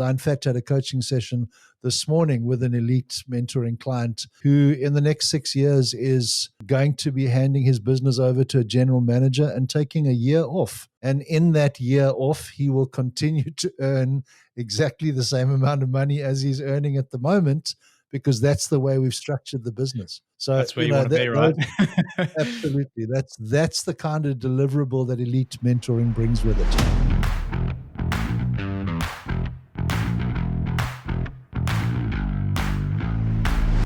I, in fact, had a coaching session this morning with an elite mentoring client who in the next 6 years is going to be handing his business over to a general manager and taking a year off. And in that year off, he will continue to earn exactly the same amount of money as he's earning at the moment, because that's the way we've structured the business. So that's where you want to be, right? Absolutely. That's the kind of deliverable that elite mentoring brings with it.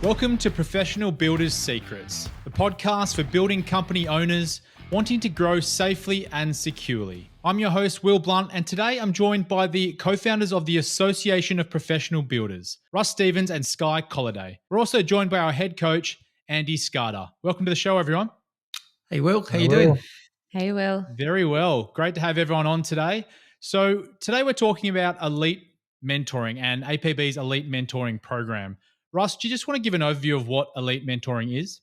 Welcome to Professional Builders Secrets, the podcast for building company owners wanting to grow safely and securely. I'm your host, Will Blunt, and today I'm joined by the co-founders of the Association of Professional Builders, Russ Stevens and Kolade. We're also joined by our head coach, Andy Skarda. Welcome to the show, everyone. Hey, Will. How you doing? Hey, Will. Very well. Great to have everyone on today. So today we're talking about elite mentoring and APB's elite mentoring program. Russ, do you just want to give an overview of what elite mentoring is?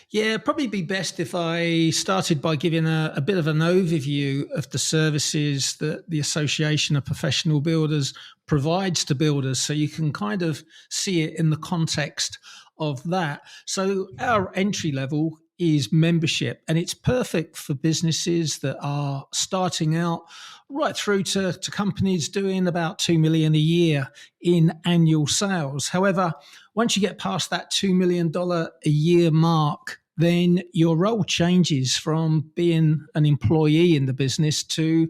Yeah, probably be best if I started by giving a bit of an overview of the services that the Association of Professional Builders provides to builders, so you can kind of see it in the context of that. So our entry level is membership, and it's perfect for businesses that are starting out right through to companies doing about 2 million a year in annual sales. However, once you get past that $2 million a year mark, then your role changes from being an employee in the business to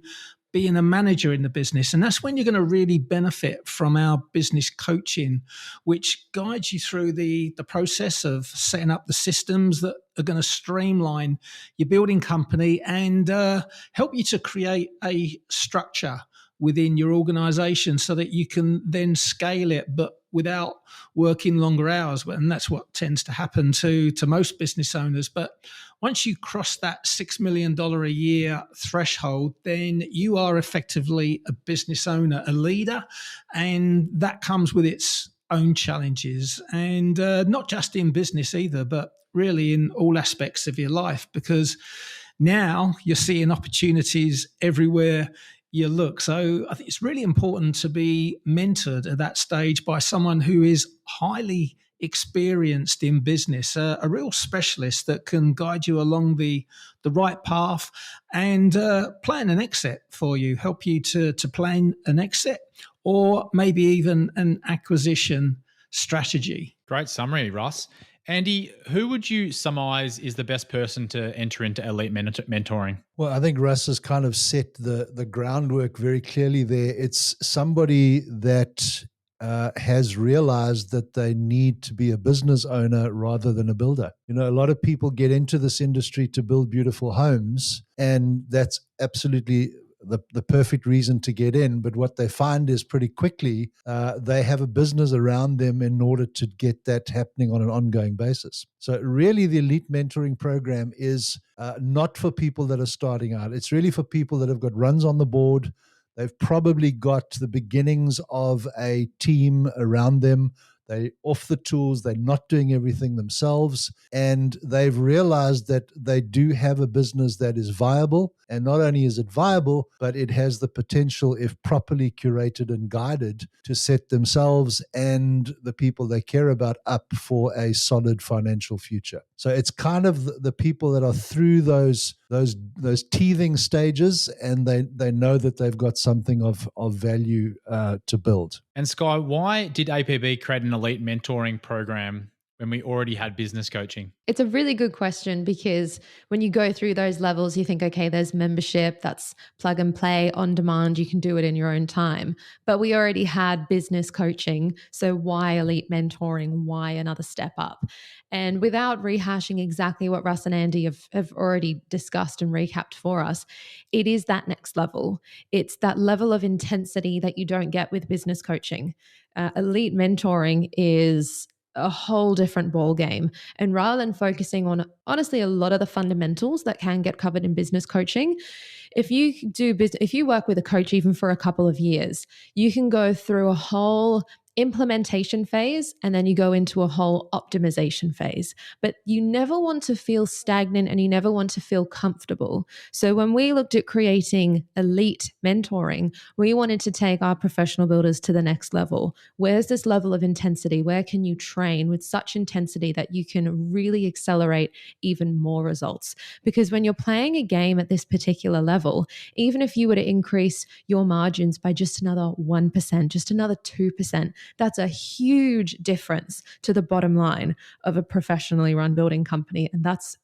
being a manager in the business. And that's when you're going to really benefit from our business coaching, which guides you through the process of setting up the systems that are going to streamline your building company and help you to create a structure within your organization so that you can then scale it, but without working longer hours. And that's what tends to happen to most business owners. But once you cross that $6 million a year threshold, then you are effectively a business owner, a leader, and that comes with its own challenges. And not just in business either, but really in all aspects of your life, because now you're seeing opportunities everywhere you look. So I think it's really important to be mentored at that stage by someone who is highly experienced in business, a real specialist that can guide you along the right path and plan an exit for you, help you to plan an exit or maybe even an acquisition strategy. Great summary, Russ. Andy, who would you summarize is the best person to enter into elite mentoring? Well, I think Russ has kind of set the groundwork very clearly there. It's somebody that has realized that they need to be a business owner rather than a builder. You know, a lot of people get into this industry to build beautiful homes, and that's absolutely the perfect reason to get in. But what they find is pretty quickly they have a business around them in order to get that happening on an ongoing basis. So really the elite mentoring program is not for people that are starting out. It's really for people that have got runs on the board. They've probably got the beginnings of a team around them. They're off the tools. They're not doing everything themselves. And they've realized that they do have a business that is viable. And not only is it viable, but it has the potential, if properly curated and guided, to set themselves and the people they care about up for a solid financial future. So it's kind of the people that are through those teething stages, and they know that they've got something of value to build. And Sky, why did APB create an elite mentoring program when we already had business coaching? It's a really good question, because when you go through those levels, you think, okay, there's membership, that's plug and play on demand. You can do it in your own time. But we already had business coaching. So why elite mentoring? Why another step up? And without rehashing exactly what Russ and Andy have already discussed and recapped for us, it is that next level. It's that level of intensity that you don't get with business coaching. Elite mentoring is a whole different ball game. And rather than focusing on, honestly, a lot of the fundamentals that can get covered in business coaching, if you work with a coach even for a couple of years, you can go through a whole implementation phase, and then you go into a whole optimization phase. But you never want to feel stagnant and you never want to feel comfortable. So when we looked at creating elite mentoring, we wanted to take our professional builders to the next level. Where's this level of intensity? Where can you train with such intensity that you can really accelerate even more results? Because when you're playing a game at this particular level, even if you were to increase your margins by just another 1%, just another 2%, that's a huge difference to the bottom line of a professionally run building company. And that's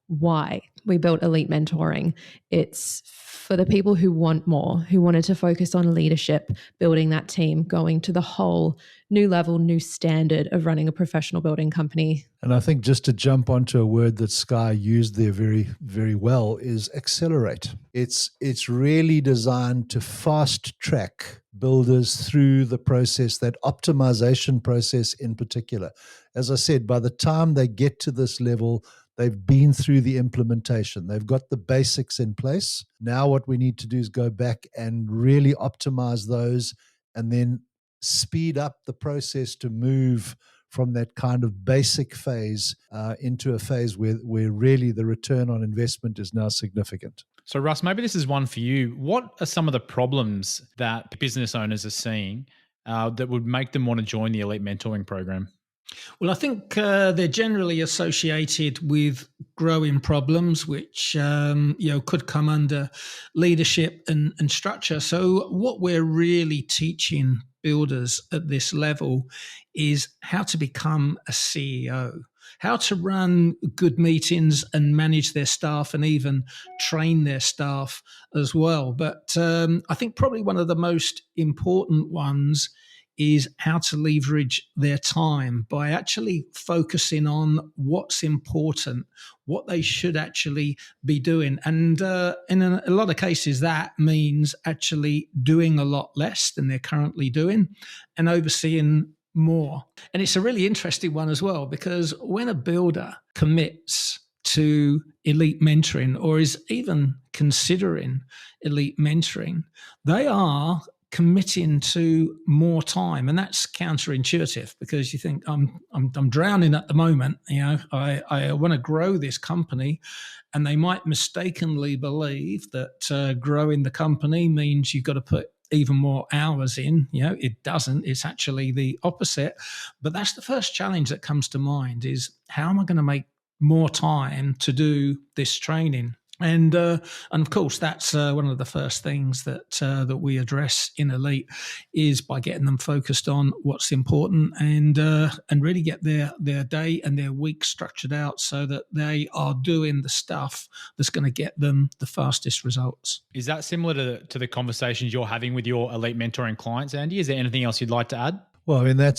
why we built Elite Mentoring. It's for the people who want more, who wanted to focus on leadership, building that team, going to the whole new level, new standard of running a professional building company. And I think just to jump onto a word that Sky used there very, very well is accelerate. It's really designed to fast track builders through the process, that optimization process in particular. As I said, by the time they get to this level, they've been through the implementation. They've got the basics in place. Now what we need to do is go back and really optimize those and then speed up the process to move from that kind of basic phase into a phase where really the return on investment is now significant. So Russ, maybe this is one for you. What are some of the problems that business owners are seeing that would make them want to join the Elite Mentoring program? Well, I think they're generally associated with growing problems, which could come under leadership and structure. So, what we're really teaching builders at this level is how to become a CEO, how to run good meetings and manage their staff, and even train their staff as well. But I think probably one of the most important ones is how to leverage their time by actually focusing on what's important, what they should actually be doing. And in a lot of cases, that means actually doing a lot less than they're currently doing and overseeing more. And it's a really interesting one as well, because when a builder commits to elite mentoring or is even considering elite mentoring, they are committing to more time, and that's counterintuitive because you think I'm drowning at the moment. I want to grow this company, and they might mistakenly believe that growing the company means you've got to put even more hours in. It doesn't. It's actually the opposite. But that's the first challenge that comes to mind: is how am I going to make more time to do this training? And of course, that's one of the first things that we address in Elite is by getting them focused on what's important and really get their day and their week structured out so that they are doing the stuff that's going to get them the fastest results. Is that similar to the conversations you're having with your Elite Mentoring clients, Andy? Is there anything else you'd like to add? Well, I mean,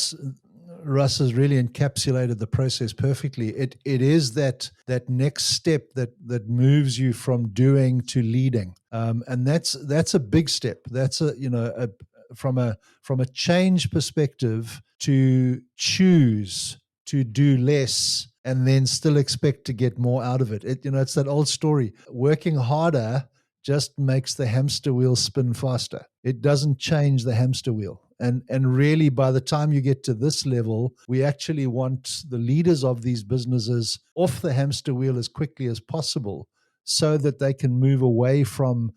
Russ has really encapsulated the process perfectly. It is that next step that moves you from doing to leading, and that's a big step. That's from a change perspective, to choose to do less and then still expect to get more out of it. It's that old story: working harder just makes the hamster wheel spin faster. It doesn't change the hamster wheel. And really, by the time you get to this level, we actually want the leaders of these businesses off the hamster wheel as quickly as possible so that they can move away from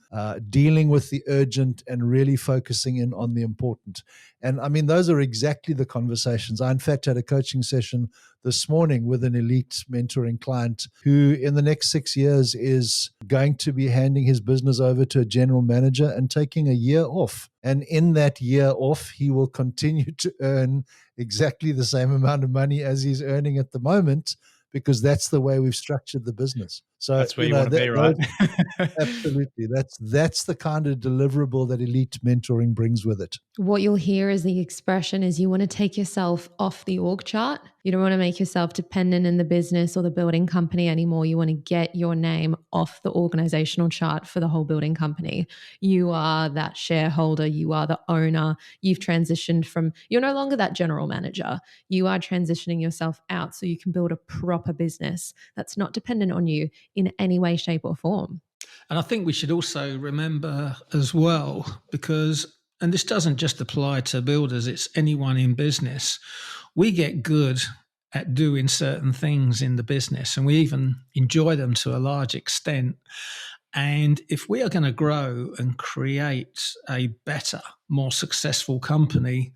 dealing with the urgent and really focusing in on the important. And I mean, those are exactly the conversations. I, in fact, had a coaching session this morning with an elite mentoring client who in the next 6 years is going to be handing his business over to a general manager and taking a year off. And in that year off, he will continue to earn exactly the same amount of money as he's earning at the moment, because that's the way we've structured the business. So that's where you want to be, right? Absolutely. That's the kind of deliverable that elite mentoring brings with it. What you'll hear is the expression is you want to take yourself off the org chart. You don't want to make yourself dependent in the business or the building company anymore. You want to get your name off the organizational chart for the whole building company. You are that shareholder. You are the owner. You've transitioned from, you're no longer that general manager. You are transitioning yourself out so you can build a proper business that's not dependent on you in any way, shape, or form. And I think we should also remember as well, because and this doesn't just apply to builders, it's anyone in business, we get good at doing certain things in the business, and we even enjoy them to a large extent. And if we are going to grow and create a better, more successful company,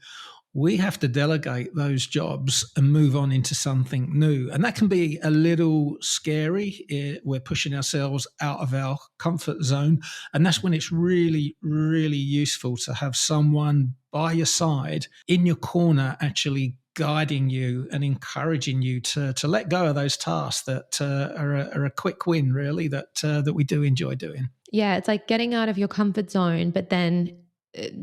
we have to delegate those jobs and move on into something new. And that can be a little scary. We're pushing ourselves out of our comfort zone. And that's when it's really, really useful to have someone by your side, in your corner, actually guiding you and encouraging you to let go of those tasks that are a quick win, really, that we do enjoy doing. Yeah, it's like getting out of your comfort zone, but then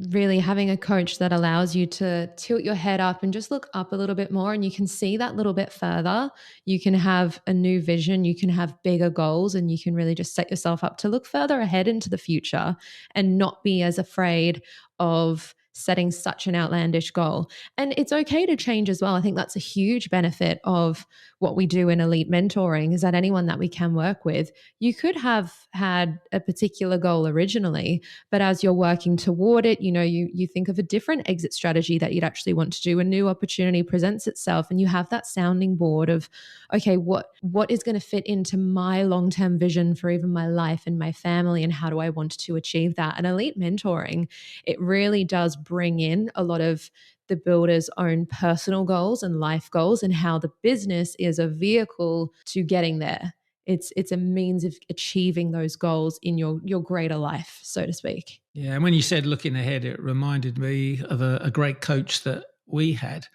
really having a coach that allows you to tilt your head up and just look up a little bit more, and you can see that little bit further. You can have a new vision, you can have bigger goals, and you can really just set yourself up to look further ahead into the future and not be as afraid of setting such an outlandish goal. And it's okay to change as well. I think that's a huge benefit of what we do in elite mentoring, is that anyone that we can work with, you could have had a particular goal originally, but as you're working toward it, you think of a different exit strategy that you'd actually want to do. A new opportunity presents itself, and you have that sounding board of, okay, what is going to fit into my long-term vision for even my life and my family, and how do I want to achieve that? And elite mentoring, it really does bring in a lot of the builder's own personal goals and life goals, and how the business is a vehicle to getting there. It's a means of achieving those goals in your greater life, so to speak. Yeah, and when you said looking ahead, it reminded me of a great coach that we had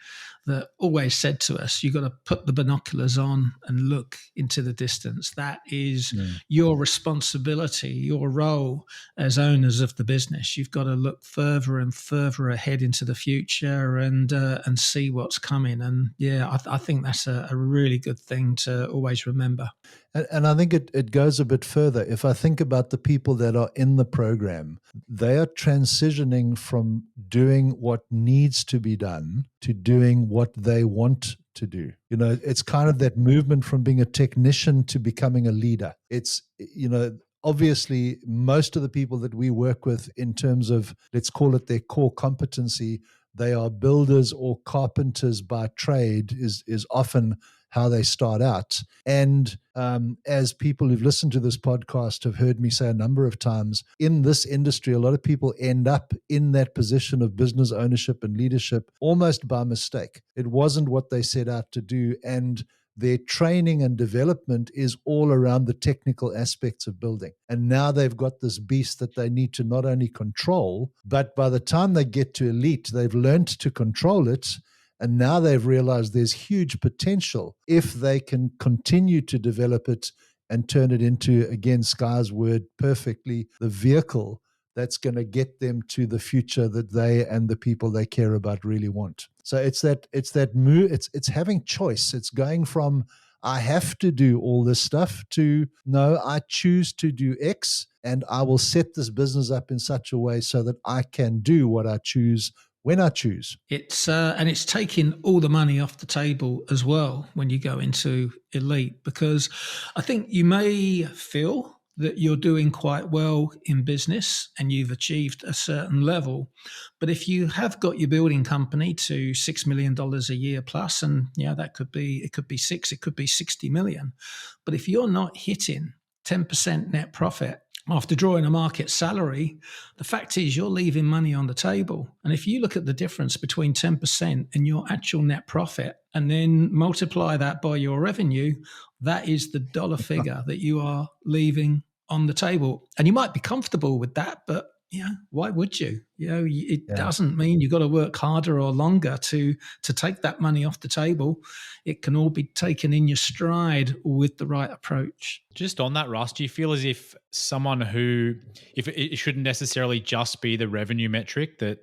that always said to us, you've got to put the binoculars on and look into the distance. That is your responsibility, your role as owners of the business. You've got to look further and further ahead into the future and see what's coming. And yeah, I think that's a really good thing to always remember. And I think it goes a bit further. If I think about the people that are in the program, they are transitioning from doing what needs to be done to doing what they want to do. It's kind of that movement from being a technician to becoming a leader. It's, obviously most of the people that we work with in terms of, let's call it their core competency, they are builders or carpenters by trade is often how they start out. And as people who've listened to this podcast have heard me say a number of times, in this industry, a lot of people end up in that position of business ownership and leadership almost by mistake. It wasn't what they set out to do. And their training and development is all around the technical aspects of building. And now they've got this beast that they need to not only control, but by the time they get to elite, they've learned to control it. And now they've realized there's huge potential if they can continue to develop it and turn it into, again, Sky's word perfectly, the vehicle that's going to get them to the future that they and the people they care about really want. So it's that move. It's having choice. It's going from I have to do all this stuff to no, I choose to do X, and I will set this business up in such a way so that I can do what I choose when I choose. It's and it's taking all the money off the table as well when you go into elite, because I think you may feel that you're doing quite well in business and you've achieved a certain level. But if you have got your building company to $6 million a year plus, and it could be 6, it could be 60 million. But if you're not hitting 10% net profit after drawing a market salary, the fact is you're leaving money on the table. And if you look at the difference between 10% and your actual net profit, and then multiply that by your revenue, that is the dollar figure that you are leaving on the table. And you might be comfortable with that, but why would you? It doesn't mean you've got to work harder or longer to take that money off the table. It can all be taken in your stride with the right approach. Just on that, Russ, do you feel as if someone if it shouldn't necessarily just be the revenue metric that,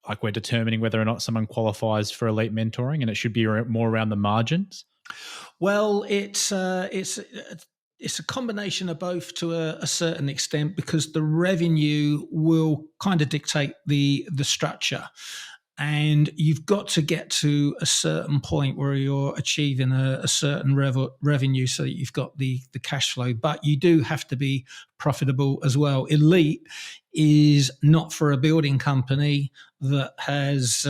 like, we're determining whether or not someone qualifies for elite mentoring, and it should be more around the margins? Well, it's a combination of both to a certain extent, because the revenue will kind of dictate the structure. And you've got to get to a certain point where you're achieving a certain revenue so that you've got the cash flow. But you do have to be profitable as well. Elite is not for a building company that has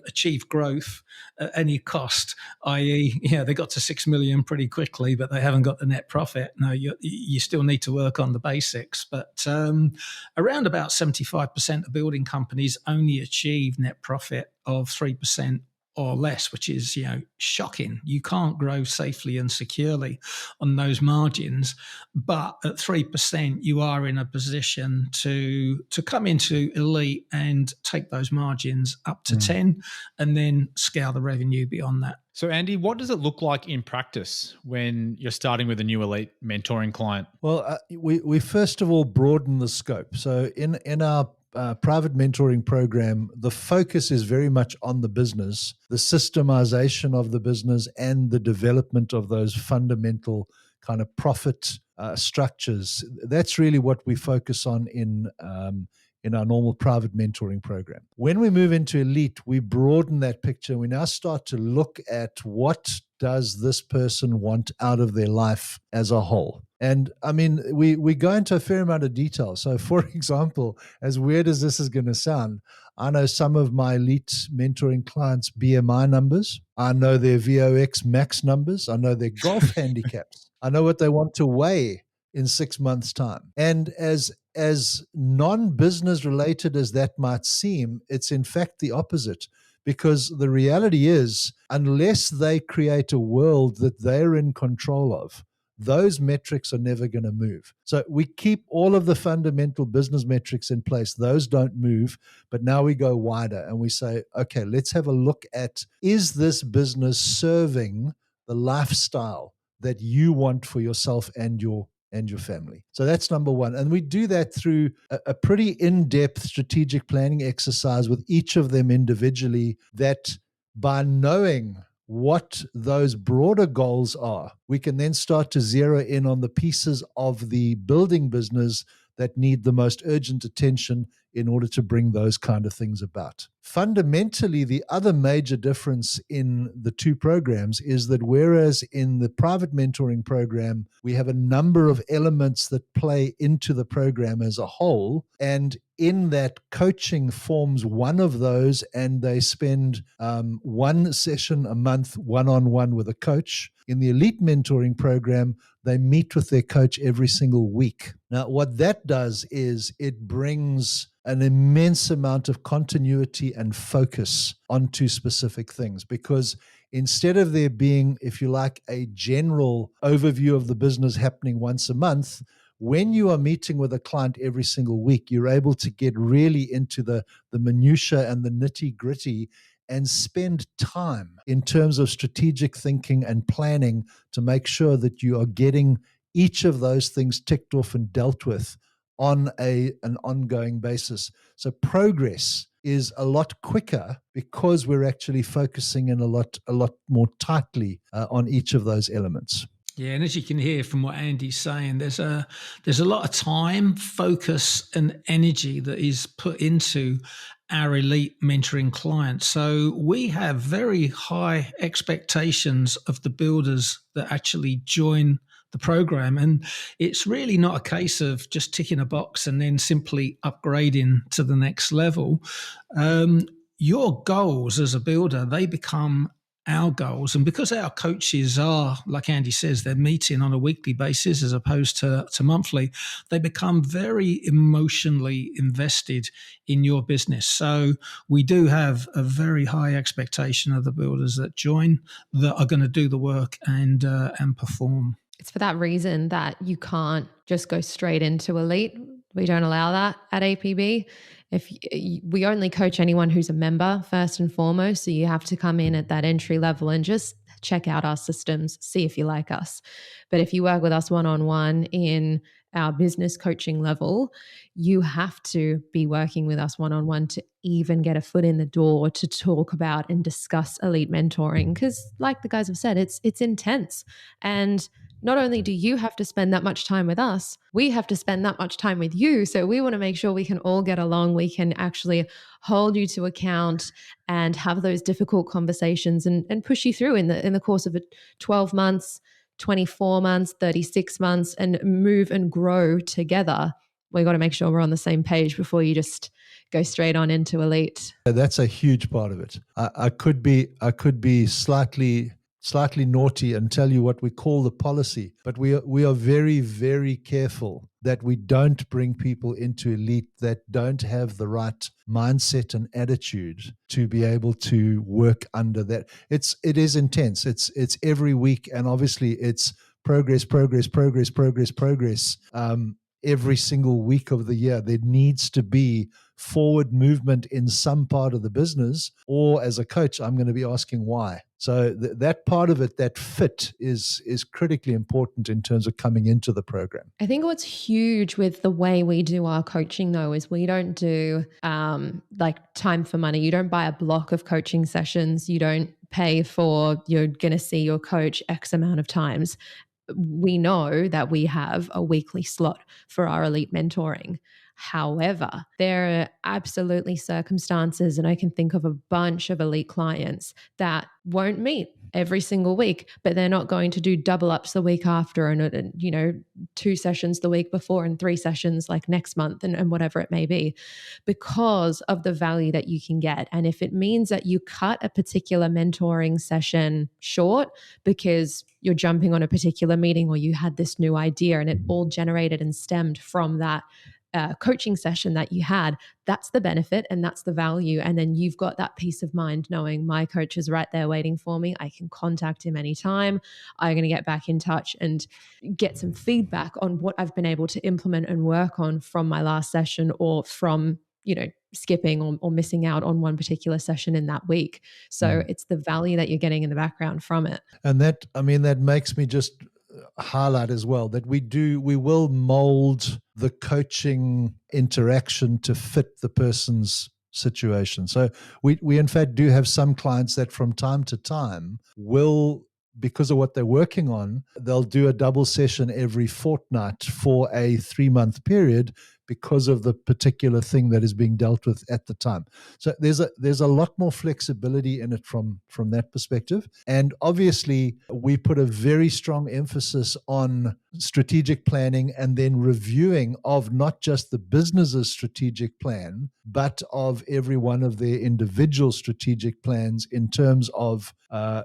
achieved growth at any cost, i.e., they got to 6 million pretty quickly, but they haven't got the net profit. No, you still need to work on the basics. But around about 75% of building companies only achieve net profit of 3% or less, which is, shocking. You can't grow safely and securely on those margins. But at 3%, you are in a position to come into Elite and take those margins up to 10 and then scale the revenue beyond that. So, Andy, what does it look like in practice when you're starting with a new Elite mentoring client? Well, we first of all broaden the scope. So in our private mentoring program, the focus is very much on the business, the systemization of the business, and the development of those fundamental kind of profit structures. That's really what we focus on in our normal private mentoring program. When we move into Elite, we broaden that picture. We now start to look at what does this person want out of their life as a whole. And I mean, we go into a fair amount of detail. So for example, as weird as this is going to sound, I know some of my Elite mentoring clients' BMI numbers. I know their VOX max numbers. I know their golf handicaps. I know what they want to weigh in 6 months' time. And as non-business related as that might seem, it's in fact the opposite. Because the reality is, unless they create a world that they're in control of, those metrics are never going to move. So we keep all of the fundamental business metrics in place. Those don't move. But now we go wider and we say, okay, let's have a look at, is this business serving the lifestyle that you want for yourself and your family? So that's number one. And we do that through a pretty in-depth strategic planning exercise with each of them individually, that by knowing what those broader goals are, we can then start to zero in on the pieces of the building business that need the most urgent attention in order to bring those kind of things about. Fundamentally, the other major difference in the two programs is that whereas in the private mentoring program, we have a number of elements that play into the program as a whole, and in that, coaching forms one of those, and they spend one session a month one-on-one with a coach. In the Elite mentoring program, they meet with their coach every single week. Now, what that does is it brings an immense amount of continuity and focus onto specific things, because instead of there being, if you like, a general overview of the business happening once a month, when you are meeting with a client every single week, you're able to get really into the minutiae and the nitty-gritty and spend time in terms of strategic thinking and planning to make sure that you are getting each of those things ticked off and dealt with on an ongoing basis. So progress is a lot quicker because we're actually focusing in a lot more tightly on each of those elements. Yeah, and as you can hear from what Andy's saying, there's a lot of time, focus, and energy that is put into our Elite mentoring clients. So we have very high expectations of the builders that actually join the program. And it's really not a case of just ticking a box and then simply upgrading to the next level. Your goals as a builder, they become our goals. And because our coaches are, like Andy says, they're meeting on a weekly basis as opposed to monthly, they become very emotionally invested in your business. So we do have a very high expectation of the builders that join, that are going to do the work and perform. It's for that reason that you can't just go straight into Elite. We don't allow that at APB. We only coach anyone who's a member first and foremost. So you have to come in at that entry level and just check out our systems, see if you like us. But if you work with us one-on-one in our business coaching level, you have to be working with us one-on-one to even get a foot in the door to talk about and discuss Elite mentoring. Because like the guys have said, it's intense. And not only do you have to spend that much time with us, we have to spend that much time with you. So we want to make sure we can all get along. We can actually hold you to account and have those difficult conversations and push you through in the course of 12 months 24 months, 36 months, and move and grow together, we got to make sure we're on the same page before you just go straight on into elite. That's a huge part of it. I could be slightly naughty and tell you what we call the policy, but we are very, very careful that we don't bring people into elite that don't have the right mindset and attitude to be able to work under that. It is intense. It's every week, and obviously it's progress. Every single week of the year, there needs to be forward movement in some part of the business, or as a coach, I'm going to be asking why. So that part of it, that fit is critically important in terms of coming into the program. I think what's huge with the way we do our coaching though is we don't do like time for money. You don't buy a block of coaching sessions. You don't pay for, you're going to see your coach X amount of times. We know that we have a weekly slot for our elite mentoring. However, there are absolutely circumstances, and I can think of a bunch of elite clients that won't meet every single week, but they're not going to do double ups the week after and 2 sessions the week before and 3 sessions like next month and whatever it may be, because of the value that you can get. And if it means that you cut a particular mentoring session short because you're jumping on a particular meeting or you had this new idea and it all generated and stemmed from that coaching session that you had, that's the benefit and that's the value. And then you've got that peace of mind knowing my coach is right there waiting for me. I can contact him anytime. I'm going to get back in touch and get some feedback on what I've been able to implement and work on from my last session, or from skipping or missing out on one particular session in that week. So it's the value that you're getting in the background from it. And that makes me just highlight as well that we will mold the coaching interaction to fit the person's situation. So we in fact do have some clients that from time to time will, because of what they're working on, they'll do a double session every fortnight for a 3-month period because of the particular thing that is being dealt with at the time. So there's a lot more flexibility in it from that perspective. And obviously, we put a very strong emphasis on strategic planning and then reviewing of not just the business's strategic plan, but of every one of their individual strategic plans in terms of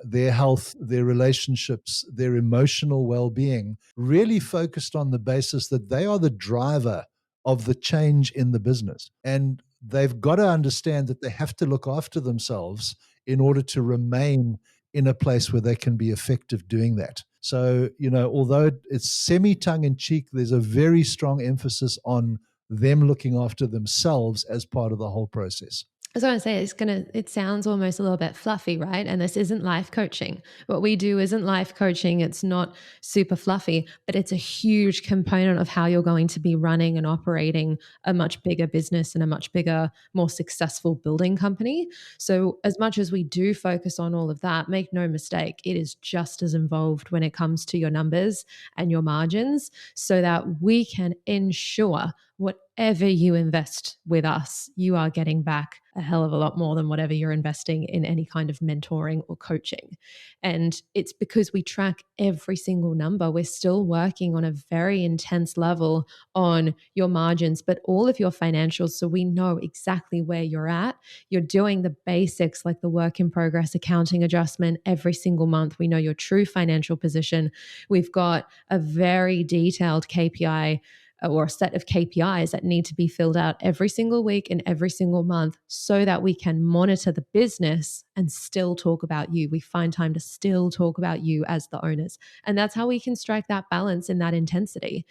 their health, their relationships, their emotional well-being, really focused on the basis that they are the driver of the change in the business. And they've got to understand that they have to look after themselves in order to remain in a place where they can be effective doing that. So, although it's semi-tongue-in-cheek, there's a very strong emphasis on them looking after themselves as part of the whole process. I was going to say, it sounds almost a little bit fluffy, right? And this isn't life coaching. What we do isn't life coaching. It's not super fluffy, but it's a huge component of how you're going to be running and operating a much bigger business and a much bigger, more successful building company. So as much as we do focus on all of that, make no mistake, it is just as involved when it comes to your numbers and your margins, so that we can ensure whatever you invest with us, you are getting back a hell of a lot more than whatever you're investing in any kind of mentoring or coaching. And it's because we track every single number. We're still working on a very intense level on your margins, but all of your financials. So we know exactly where you're at. You're doing the basics like the work in progress accounting adjustment every single month. We know your true financial position. We've got a very detailed KPI or a set of KPIs that need to be filled out every single week and every single month so that we can monitor the business and still talk about you. We find time to still talk about you as the owners. And that's how we can strike that balance in that intensity.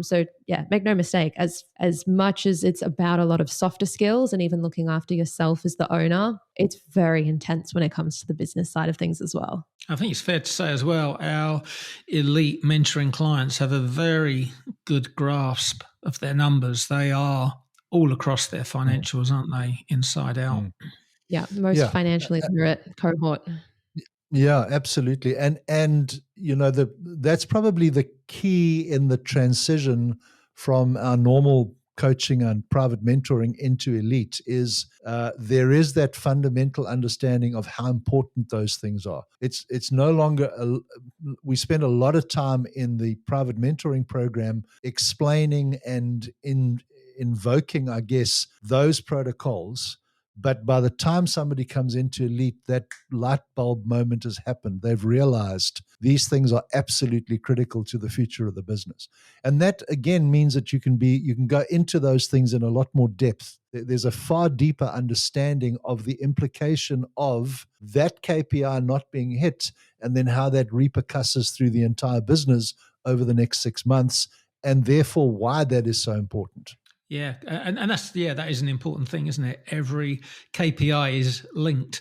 So yeah, make no mistake, as much as it's about a lot of softer skills and even looking after yourself as the owner, it's very intense when it comes to the business side of things as well. I think it's fair to say as well, our elite mentoring clients have a very good grasp of their numbers. They are all across their financials, aren't they? Inside out. Yeah, most financially literate cohort. Yeah, absolutely. And that's probably the key in the transition from our normal coaching and private mentoring into elite is there is that fundamental understanding of how important those things are. It's no longer, we spend a lot of time in the private mentoring program explaining and invoking, I guess, those protocols. But by the time somebody comes into elite, that light bulb moment has happened. They've realized these things are absolutely critical to the future of the business. And that, again, means that you can go into those things in a lot more depth. There's a far deeper understanding of the implication of that KPI not being hit, and then how that repercusses through the entire business over the next 6 months, and therefore why that is so important. Yeah, and that is an important thing, isn't it? Every KPI is linked.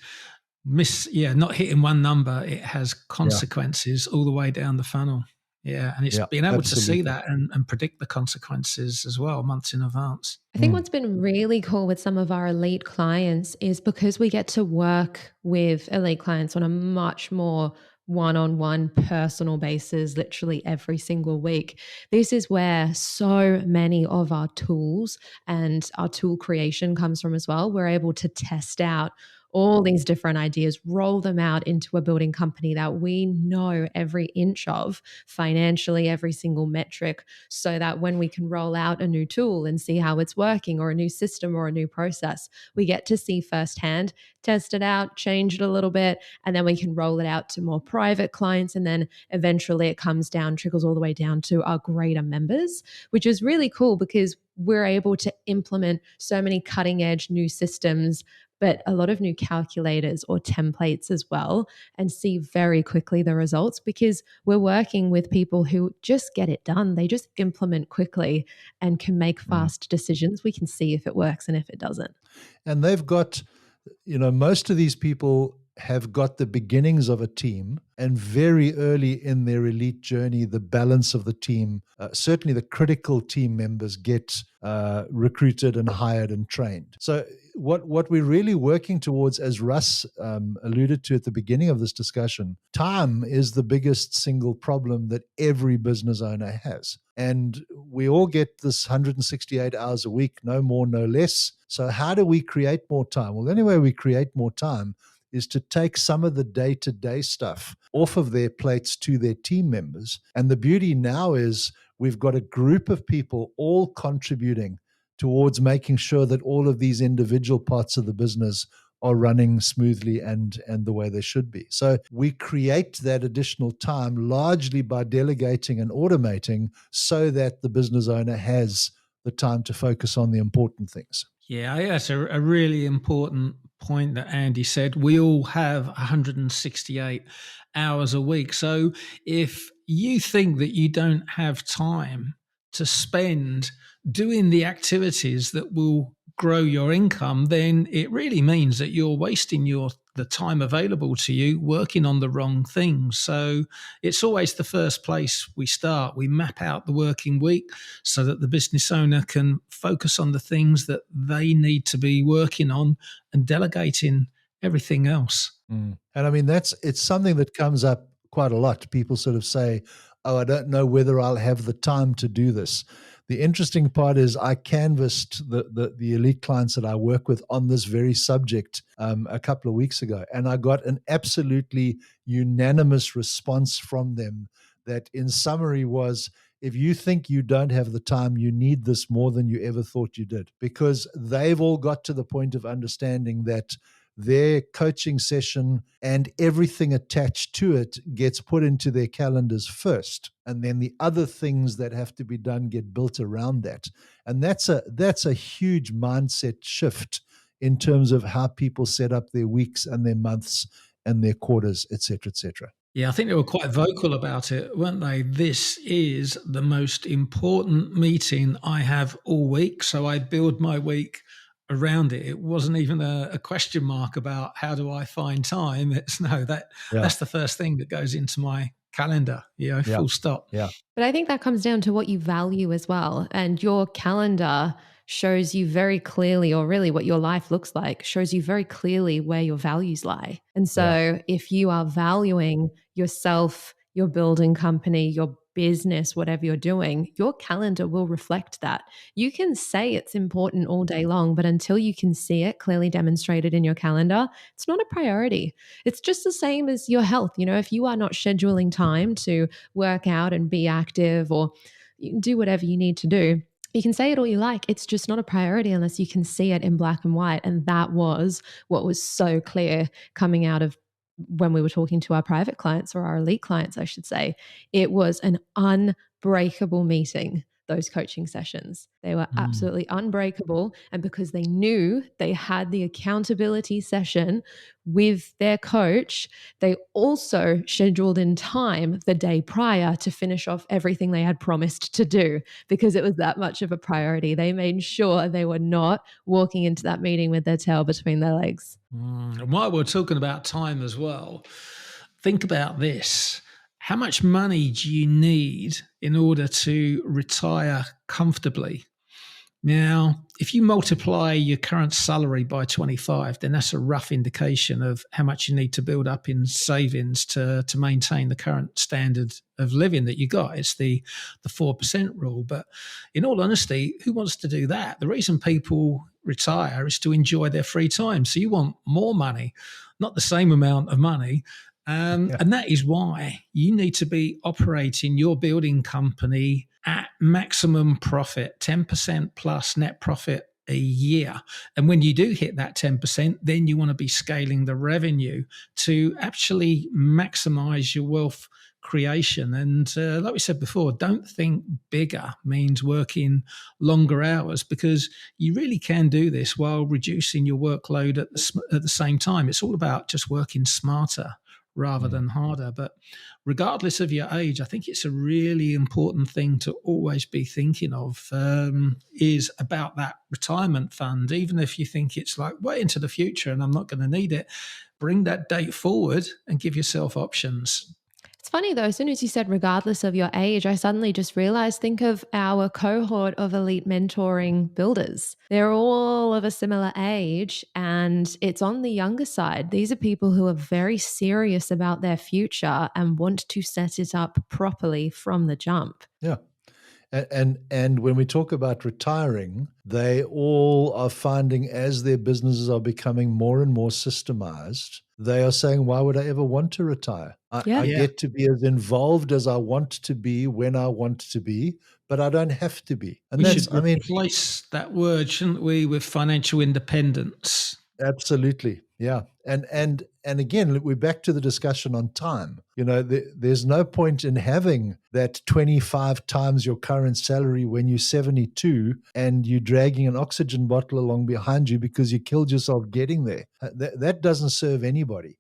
Not hitting one number, it has consequences all the way down the funnel. Yeah, and it's being able to see that and predict the consequences as well, months in advance. I think what's been really cool with some of our elite clients is because we get to work with elite clients on a much more one-on-one personal basis, literally every single week. This is where so many of our tools and our tool creation comes from as well. We're able to test out all these different ideas, roll them out into a building company that we know every inch of financially, every single metric, so that when we can roll out a new tool and see how it's working, or a new system or a new process, we get to see firsthand, test it out, change it a little bit, and then we can roll it out to more private clients. And then eventually it trickles all the way down to our greater members, which is really cool because we're able to implement so many cutting edge new systems, but a lot of new calculators or templates as well, and see very quickly the results because we're working with people who just get it done. They just implement quickly and can make fast decisions. We can see if it works and if it doesn't. And they've got, most of these people have got the beginnings of a team, and very early in their elite journey, the balance of the team, certainly the critical team members, get recruited and hired and trained. So what we're really working towards, as Russ alluded to at the beginning of this discussion, time is the biggest single problem that every business owner has. And we all get this 168 hours a week, no more, no less. So how do we create more time? Well, the only way we create more time is to take some of the day-to-day stuff off of their plates to their team members. And the beauty now is we've got a group of people all contributing towards making sure that all of these individual parts of the business are running smoothly and the way they should be. So we create that additional time largely by delegating and automating so that the business owner has the time to focus on the important things. Yeah, that's a really important point that Andy said. We all have 168 hours a week. So if you think that you don't have time to spend doing the activities that will grow your income, then it really means that you're wasting the time available to you working on the wrong things. So it's always the first place we start. We map out the working week so that the business owner can focus on the things that they need to be working on and delegating everything else. And I mean, it's something that comes up quite a lot. People sort of say, oh, I don't know whether I'll have the time to do this. The interesting part is I canvassed the elite clients that I work with on this very subject a couple of weeks ago, and I got an absolutely unanimous response from them that, in summary, was, if you think you don't have the time, you need this more than you ever thought you did, because they've all got to the point of understanding that their coaching session and everything attached to it gets put into their calendars first. And then the other things that have to be done get built around that. And that's a huge mindset shift in terms of how people set up their weeks and their months and their quarters, et cetera, et cetera. Yeah, I think they were quite vocal about it, weren't they? This is the most important meeting I have all week. So I build my week around it. It wasn't even a question mark about how do I find time. It's that's the first thing that goes into my calendar, full stop. Yeah. But I think that comes down to what you value as well. And your calendar shows you very clearly, or really what your life looks like, shows you very clearly where your values lie. And so if you are valuing yourself, your building company, your business, whatever you're doing, your calendar will reflect that. You can say it's important all day long, but until you can see it clearly demonstrated in your calendar, it's not a priority. It's just the same as your health. If you are not scheduling time to work out and be active, or you can do whatever you need to do, you can say it all you like. It's just not a priority unless you can see it in black and white. And that was what was so clear coming out of when we were talking to our private clients, or our elite clients, I should say. It was an unbreakable meeting, those coaching sessions. They were absolutely unbreakable. And because they knew they had the accountability session with their coach, they also scheduled in time the day prior to finish off everything they had promised to do, because it was that much of a priority. They made sure they were not walking into that meeting with their tail between their legs. And while we're talking about time as well, think about this. How much money do you need in order to retire comfortably? Now, if you multiply your current salary by 25, then that's a rough indication of how much you need to build up in savings to maintain the current standard of living that you got. It's the 4% rule. But in all honesty, who wants to do that? The reason people retire is to enjoy their free time. So you want more money, not the same amount of money. And that is why you need to be operating your building company at maximum profit, 10% plus net profit a year. And when you do hit that 10%, then you want to be scaling the revenue to actually maximize your wealth creation. And like we said before, don't think bigger means working longer hours, because you really can do this while reducing your workload at the same time. It's all about just working smarter rather than harder. But regardless of your age, I think it's a really important thing to always be thinking of, is about that retirement fund. Even if you think it's like way into the future and I'm not going to need it, bring that date forward and give yourself options. It's funny though, as soon as you said regardless of your age, I suddenly just realized, think of our cohort of elite mentoring builders. They're all of a similar age, and it's on the younger side. These are people who are very serious about their future and want to set it up properly from the jump. Yeah. And when we talk about retiring, they all are finding, as their businesses are becoming more and more systemized, they are saying, why would I ever want to retire? I get to be as involved as I want to be when I want to be, but I don't have to be. And we should replace that word, shouldn't we, with financial independence? Absolutely. Yeah. And again, we're back to the discussion on time. There's no point in having that 25 times your current salary when you're 72 and you're dragging an oxygen bottle along behind you because you killed yourself getting there. That doesn't serve anybody.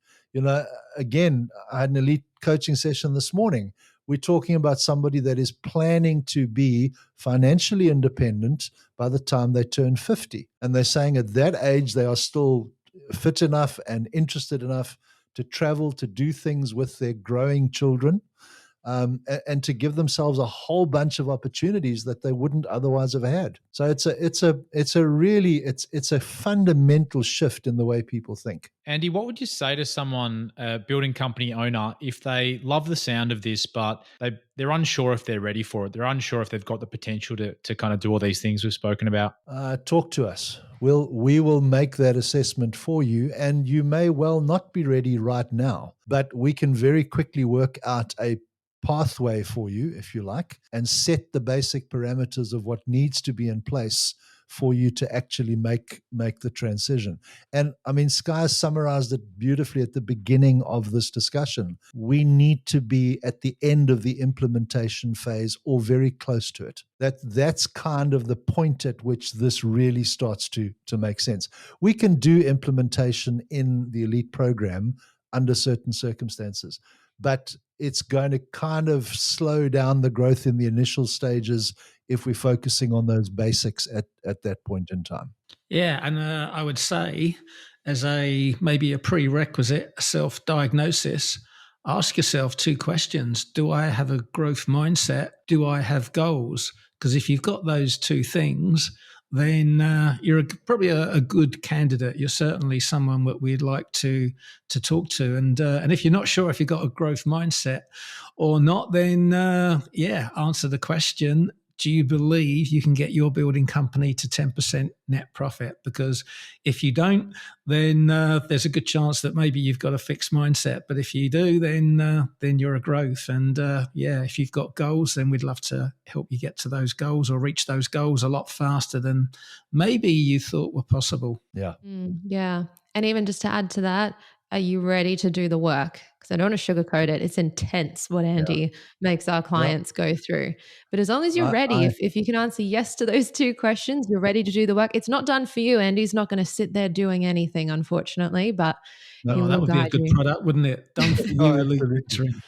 Again, I had an elite coaching session this morning. We're talking about somebody that is planning to be financially independent by the time they turn 50. And they're saying at that age, they are still fit enough and interested enough to travel, to do things with their growing children, and to give themselves a whole bunch of opportunities that they wouldn't otherwise have had. So it's a fundamental shift in the way people think. Andy, what would you say to someone, a building company owner, if they love the sound of this, but they're unsure if they're ready for it? They're unsure if they've got the potential to kind of do all these things we've spoken about. Talk to us. We will make that assessment for you, and you may well not be ready right now, but we can very quickly work out a pathway for you, if you like, and set the basic parameters of what needs to be in place for you to actually make the transition. And I mean, Sky summarized it beautifully at the beginning of this discussion. We need to be at the end of the implementation phase or very close to it. That's kind of the point at which this really starts to make sense. We can do implementation in the elite program under certain circumstances, but it's going to kind of slow down the growth in the initial stages if we're focusing on those basics at that point in time. Yeah, and I would say, as maybe a prerequisite, self-diagnosis, ask yourself 2 questions. Do I have a growth mindset? Do I have goals? Because if you've got those 2 things, then you're probably a good candidate. You're certainly someone that we'd like to talk to. And if you're not sure if you've got a growth mindset or not, then answer the question. Do you believe you can get your building company to 10% net profit? Because if you don't, then there's a good chance that maybe you've got a fixed mindset. But if you do, then you're a growth. And if you've got goals, then we'd love to help you get to those goals or reach those goals a lot faster than maybe you thought were possible. Yeah. Yeah. And even just to add to that, are you ready to do the work? Because I don't want to sugarcoat it. It's intense what Andy makes our clients go through. But as long as you're ready, if you can answer yes to those two questions, you're ready to do the work. It's not done for you. Andy's not going to sit there doing anything, unfortunately, but he will that would be a good product, wouldn't it? Done for you, elite mentoring.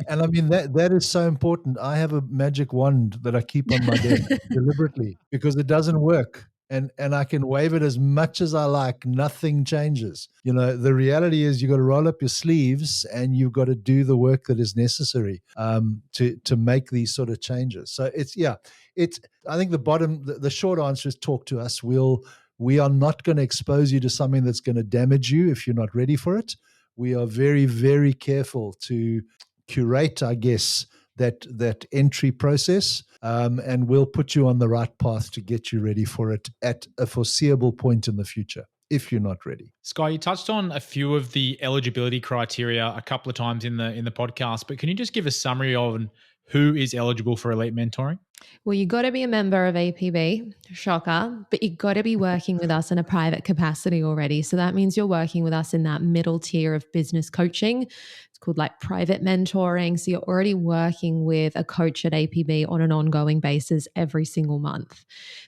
And I mean, that is so important. I have a magic wand that I keep on my desk deliberately because it doesn't work. And I can wave it as much as I like. Nothing changes. The reality is you've got to roll up your sleeves and you've got to do the work that is necessary to make these sort of changes. So I think the short answer is talk to us. We are not going to expose you to something that's going to damage you if you're not ready for it. We are very, very careful to curate, I guess, that entry process, and we'll put you on the right path to get you ready for it at a foreseeable point in the future if you're not ready. Sky, you touched on a few of the eligibility criteria a couple of times in the podcast, but can you just give a summary of who is eligible for elite mentoring? Well, you got to be a member of APB, shocker, but you got to be working with us in a private capacity already. So that means you're working with us in that middle tier of business coaching. It's called like private mentoring. So you're already working with a coach at APB on an ongoing basis every single month.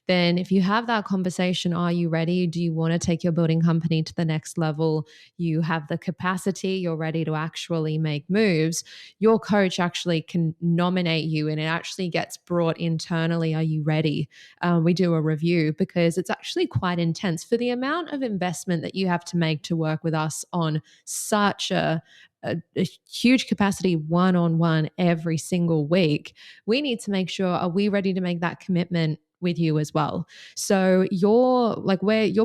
Then if you have that conversation, are you ready? Do you want to take your building company to the next level? You have the capacity, you're ready to actually make moves. Your coach actually can nominate you and it actually gets brought internally. Are you ready? We do a review because it's actually quite intense for the amount of investment that you have to make to work with us on such a huge capacity one-on-one every single week. We need to make sure, are we ready to make that commitment with you as well? So your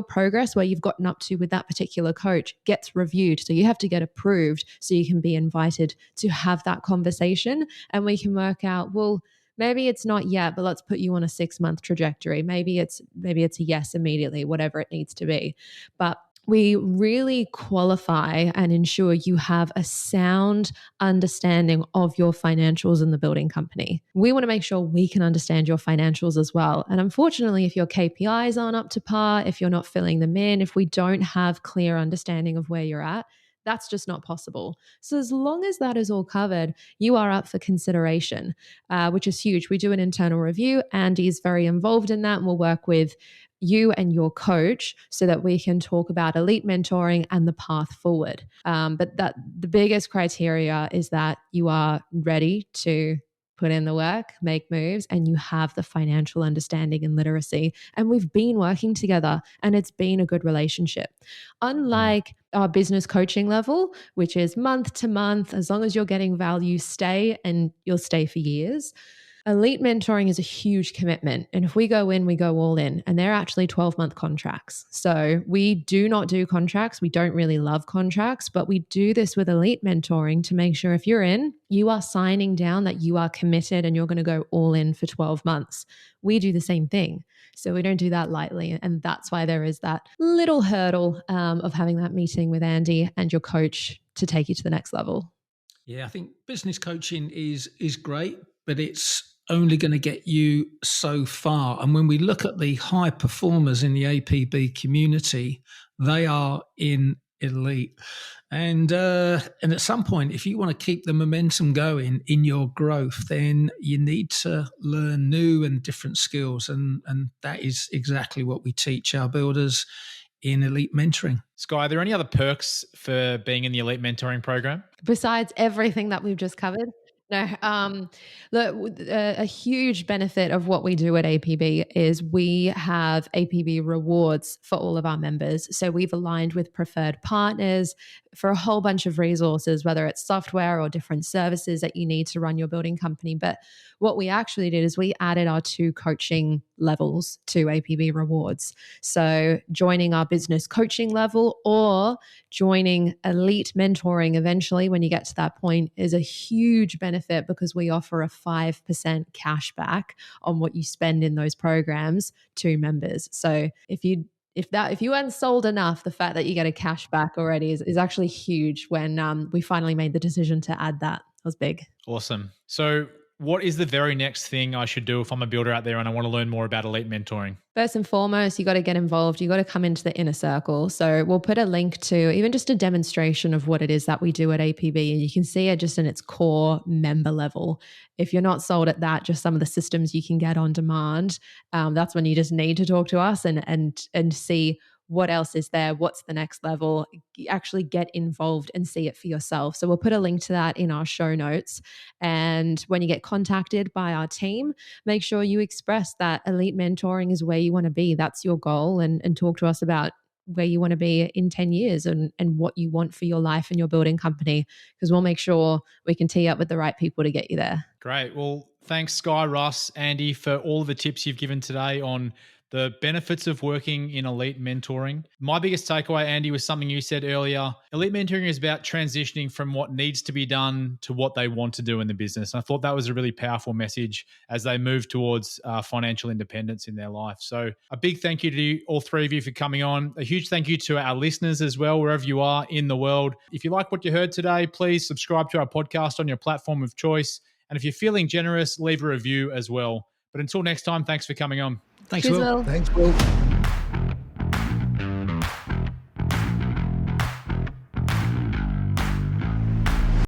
progress, where you've gotten up to with that particular coach, gets reviewed. So you have to get approved so you can be invited to have that conversation, and we can work out, well, maybe it's not yet, but let's put you on a 6-month trajectory. Maybe it's a yes immediately, whatever it needs to be. But we really qualify and ensure you have a sound understanding of your financials in the building company. We want to make sure we can understand your financials as well. And unfortunately, if your KPIs aren't up to par, if you're not filling them in, if we don't have clear understanding of where you're at, that's just not possible. So as long as that is all covered, you are up for consideration, which is huge. We do an internal review. Andy is very involved in that, and we'll work with you and your coach so that we can talk about elite mentoring and the path forward. But the biggest criteria is that you are ready to put in the work, make moves, and you have the financial understanding and literacy. And we've been working together and it's been a good relationship. Unlike our business coaching level, which is month to month, as long as you're getting value, stay, and you'll stay for years. Elite mentoring is a huge commitment. And if we go in, we go all in. And they're actually 12-month contracts. So we do not do contracts. We don't really love contracts, but we do this with elite mentoring to make sure if you're in, you are signing down that you are committed and you're going to go all in for 12 months. We do the same thing. So we don't do that lightly. And that's why there is that little hurdle of having that meeting with Andy and your coach to take you to the next level. Yeah, I think business coaching is great, but it's only going to get you so far. And when we look at the high performers in the APB community, they are in elite. And at some point, if you want to keep the momentum going in your growth, then you need to learn new and different skills. And that is exactly what we teach our builders in elite mentoring. Sky, are there any other perks for being in the elite mentoring program? Besides everything that we've just covered? No, look, a huge benefit of what we do at APB is we have APB rewards for all of our members. So we've aligned with preferred partners for a whole bunch of resources, whether it's software or different services that you need to run your building company. But what we actually did is we added our 2 coaching levels to APB rewards. So joining our business coaching level or joining elite mentoring eventually when you get to that point is a huge benefit because we offer a 5% cash back on what you spend in those programs to members. So if you weren't sold enough, the fact that you get a cash back already is actually huge. When we finally made the decision to add that, it was big. Awesome. So what is the very next thing I should do if I'm a builder out there and I want to learn more about elite mentoring? First and foremost, you got to get involved. You got to come into the inner circle. So we'll put a link to even just a demonstration of what it is that we do at APB, and you can see it just in its core member level. If you're not sold at that, just some of the systems you can get on demand, that's when you just need to talk to us and see what else is there, what's the next level. Actually get involved and see it for yourself. So we'll put a link to that in our show notes. And when you get contacted by our team, make sure you express that elite mentoring is where you want to be. That's your goal, and talk to us about where you want to be in 10 years and what you want for your life and your building company, because we'll make sure we can tee up with the right people to get you there. Great. Well, thanks, Sky, Russ, Andy, for all the tips you've given today on the benefits of working in elite mentoring. My biggest takeaway, Andy, was something you said earlier. Elite mentoring is about transitioning from what needs to be done to what they want to do in the business. And I thought that was a really powerful message as they move towards financial independence in their life. So a big thank you to all 3 of you for coming on. A huge thank you to our listeners as well, wherever you are in the world. If you like what you heard today, please subscribe to our podcast on your platform of choice. And if you're feeling generous, leave a review as well. But until next time, thanks for coming on. Thanks, Cheers, Will. Will. Thanks, Will.